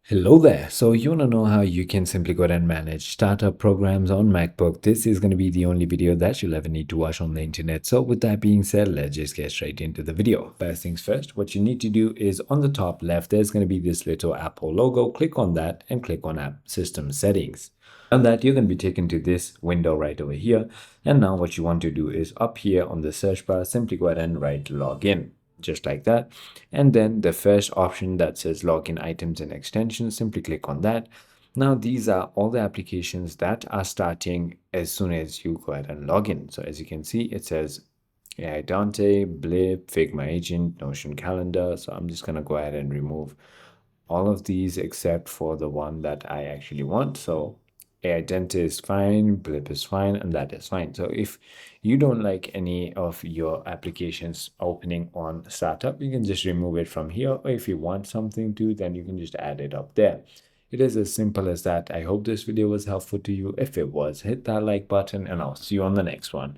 Hello there. So you want to know how you can simply go ahead and manage startup programs on MacBook. This is going to be the only video that you'll ever need to watch on the internet. So with that being said, let's just get straight into the video. First things first, what you need to do is on the top left, there's going to be this little Apple logo. Click on that and click on App System Settings. And that you're going to be taken to this window right over here. And now what you want to do is up here on the search bar, simply go ahead and write login. Just like that. And then the first option that says login items and extensions, simply click on that. Now these are all the applications that are starting as soon as you go ahead and log in. So as you can see, it says AI Dante, Blip, Figma Agent, Notion Calendar. So I'm just going to go ahead and remove all of these except for the one that I actually want. So Dente is fine, Blip is fine, and that is fine. So if you don't like any of your applications opening on startup, you can just remove it from here. Or if you want something to, then you can just add it up there. It is as simple as that. I hope this video was helpful to you. If it was, hit that like button and I'll see you on the next one.